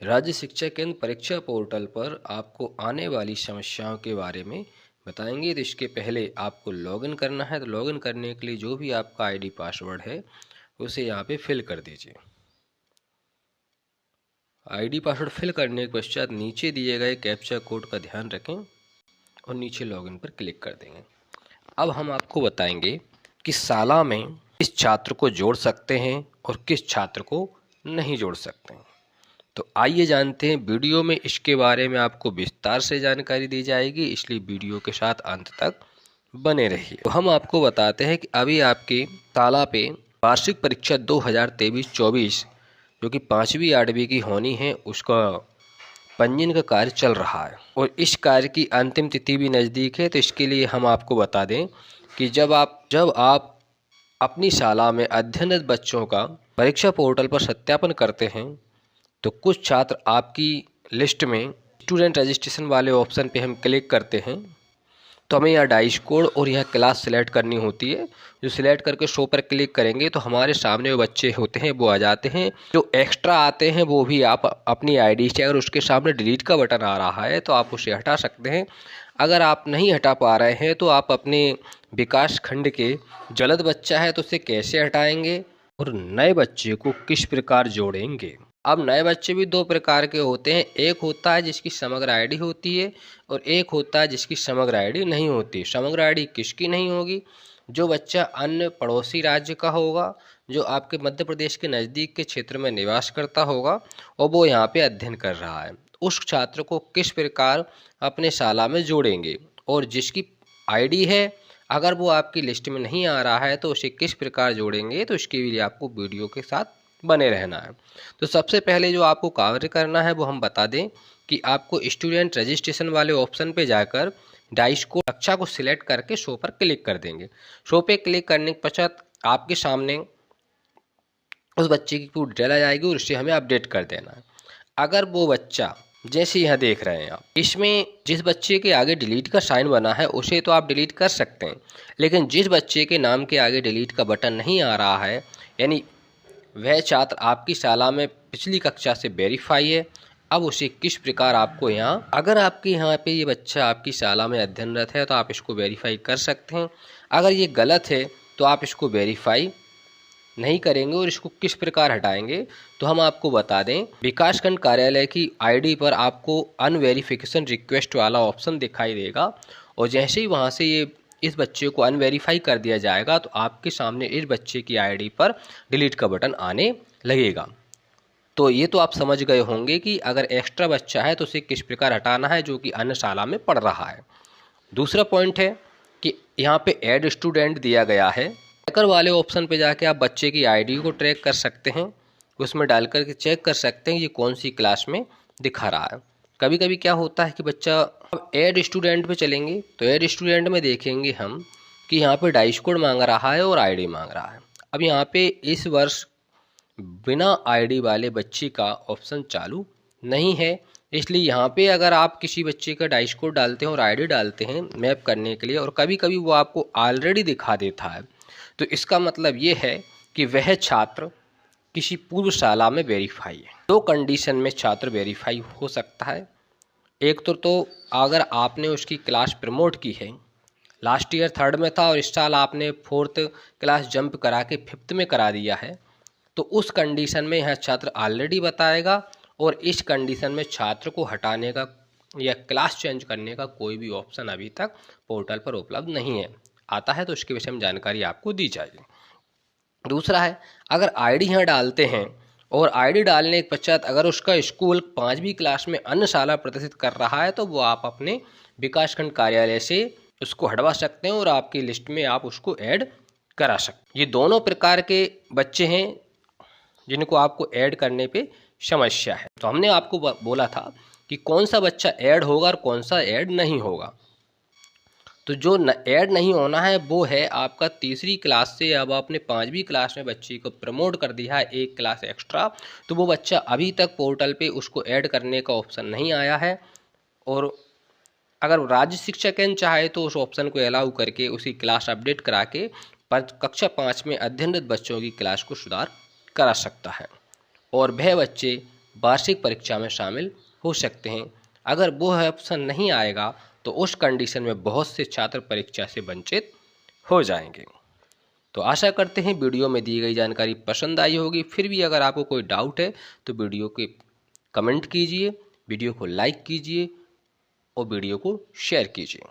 राज्य शिक्षा केंद्र परीक्षा पोर्टल पर आपको आने वाली समस्याओं के बारे में बताएंगे। तो इसके पहले आपको लॉगिन करना है। तो लॉगिन करने के लिए जो भी आपका आईडी पासवर्ड है उसे यहाँ पे फिल कर दीजिए। आईडी पासवर्ड फिल करने के पश्चात नीचे दिए गए कैप्चा कोड का ध्यान रखें और नीचे लॉगिन पर क्लिक कर देंगे। अब हम आपको बताएंगे कि शाला में किस छात्र को जोड़ सकते हैं और किस छात्र को नहीं जोड़ सकते हैं। तो आइए जानते हैं। वीडियो में इसके बारे में आपको विस्तार से जानकारी दी जाएगी, इसलिए वीडियो के साथ अंत तक बने रहिए। तो हम आपको बताते हैं कि अभी आपके शाला पे वार्षिक परीक्षा 2023-24 जो कि 5वीं 8वीं की होनी है, उसका पंजीयन का कार्य चल रहा है और इस कार्य की अंतिम तिथि भी नज़दीक है। तो इसके लिए हम आपको बता दें कि जब आप अपनी शाला में अध्ययनरत बच्चों का परीक्षा पोर्टल पर सत्यापन करते हैं तो कुछ छात्र आपकी लिस्ट में स्टूडेंट रजिस्ट्रेशन वाले ऑप्शन पे हम क्लिक करते हैं तो हमें यहाँ डाइस कोड और यहाँ क्लास सेलेक्ट करनी होती है। जो सिलेक्ट करके शो पर क्लिक करेंगे तो हमारे सामने वो बच्चे होते हैं वो आ जाते हैं। जो एक्स्ट्रा आते हैं वो भी आप अपनी आईडी से, अगर उसके सामने डिलीट का बटन आ रहा है तो आप उसे हटा सकते हैं। अगर आप नहीं हटा पा रहे हैं तो आप अपने विकास खंड के जल्द बच्चा है तो उसे कैसे हटाएंगे और नए बच्चे को किस प्रकार जोड़ेंगे। अब नए बच्चे भी दो प्रकार के होते हैं। एक होता है जिसकी समग्र आईडी होती है और एक होता है जिसकी समग्र आईडी नहीं होती। समग्र आईडी किसकी नहीं होगी? जो बच्चा अन्य पड़ोसी राज्य का होगा, जो आपके मध्य प्रदेश के नज़दीक के क्षेत्र में निवास करता होगा और वो यहाँ पे अध्ययन कर रहा है, उस छात्र को किस प्रकार अपने शाला में जोड़ेंगे। और जिसकी आईडी है, अगर वो आपकी लिस्ट में नहीं आ रहा है तो उसे किस प्रकार जोड़ेंगे, तो इसके लिए आपको वीडियो के साथ बने रहना है। तो सबसे पहले जो आपको कार्य करना है वो हम बता दें कि आपको स्टूडेंट रजिस्ट्रेशन वाले ऑप्शन पे जाकर डाइस को कक्षा को सिलेक्ट करके शो पर क्लिक कर देंगे। शो पे क्लिक करने के पश्चात आपके सामने उस बच्चे की पूरी डिटेल आ जाएगी और उसे हमें अपडेट कर देना है। अगर वो बच्चा, जैसे यहाँ देख रहे हैं आप, इसमें जिस बच्चे के आगे डिलीट का साइन बना है उसे तो आप डिलीट कर सकते हैं, लेकिन जिस बच्चे के नाम के आगे डिलीट का बटन नहीं आ रहा है, यानी वह छात्र आपकी शाला में पिछली कक्षा से वेरीफाई है, अब उसे किस प्रकार आपको यहाँ, अगर आपके यहाँ पे ये बच्चा आपकी शाला में अध्ययनरत है तो आप इसको वेरीफाई कर सकते हैं। अगर ये गलत है तो आप इसको वेरीफाई नहीं करेंगे और इसको किस प्रकार हटाएंगे तो हम आपको बता दें। विकासखंड कार्यालय की आईडी पर आपको अनवेरिफिकेशन रिक्वेस्ट वाला ऑप्शन दिखाई देगा और जैसे ही वहाँ से ये इस बच्चे को अनवेरीफाई कर दिया जाएगा तो आपके सामने इस बच्चे की आईडी पर डिलीट का बटन आने लगेगा। तो ये तो आप समझ गए होंगे कि अगर एक्स्ट्रा बच्चा है तो उसे किस प्रकार हटाना है जो कि अन्य शाला में पढ़ रहा है। दूसरा पॉइंट है कि यहाँ पे ऐड स्टूडेंट दिया गया है। ट्रैकर वाले ऑप्शन पे जाके आप बच्चे की आईडी को ट्रैक कर सकते हैं, उसमें डाल करके चेक कर सकते हैं ये कौन सी क्लास में दिखा रहा है। कभी कभी क्या होता है कि बच्चा, अब ऐड स्टूडेंट पे चलेंगे तो ऐड स्टूडेंट में देखेंगे हम कि यहाँ पे डाइस कोड मांग रहा है और आईडी मांग रहा है। अब यहाँ पे इस वर्ष बिना आईडी वाले बच्चे का ऑप्शन चालू नहीं है, इसलिए यहाँ पे अगर आप किसी बच्चे का डाइस कोड डालते हैं और आईडी डालते हैं मैप करने के लिए और कभी कभी वो आपको ऑलरेडी दिखा देता है, तो इसका मतलब ये है कि वह छात्र किसी पूर्व शाला में वेरीफाई है। दो कंडीशन में छात्र वेरीफाई हो सकता है। एक तो अगर आपने उसकी क्लास प्रमोट की है, लास्ट ईयर 3rd में था और इस साल आपने 4th क्लास जंप करा के 5th में करा दिया है, तो उस कंडीशन में यह छात्र ऑलरेडी बताएगा और इस कंडीशन में छात्र को हटाने का या क्लास चेंज करने का कोई भी ऑप्शन अभी तक पोर्टल पर उपलब्ध नहीं है। आता है तो उसके विषय में जानकारी आपको दी जाएगी। दूसरा है, अगर आईडी यहाँ डालते हैं और आईडी डालने के पश्चात अगर उसका स्कूल 5वीं क्लास में अन्य शाला प्रदर्शित कर रहा है तो वो आप अपने विकासखंड कार्यालय से उसको हटवा सकते हैं और आपकी लिस्ट में आप उसको ऐड करा सकते हैं। ये दोनों प्रकार के बच्चे हैं जिनको आपको ऐड करने पे समस्या है। तो हमने आपको बोला था कि कौन सा बच्चा ऐड होगा और कौन सा ऐड नहीं होगा। तो जो ऐड नहीं होना है वो है आपका 3री क्लास से, अब आपने 5वीं क्लास में बच्चे को प्रमोट कर दिया है 1 क्लास एक्स्ट्रा, तो वो बच्चा अभी तक पोर्टल पे उसको ऐड करने का ऑप्शन नहीं आया है। और अगर राज्य शिक्षा केंद्र चाहे तो उस ऑप्शन को अलाउ करके उसी क्लास अपडेट करा के कक्षा 5 में अध्ययनरत बच्चों की क्लास को सुधार करा सकता है और वह बच्चे वार्षिक परीक्षा में शामिल हो सकते हैं। अगर वो ऑप्शन नहीं आएगा तो उस कंडीशन में बहुत से छात्र परीक्षा से वंचित हो जाएंगे। तो आशा करते हैं वीडियो में दी गई जानकारी पसंद आई होगी। फिर भी अगर आपको कोई डाउट है तो वीडियो के कमेंट कीजिए, वीडियो को लाइक कीजिए और वीडियो को शेयर कीजिए।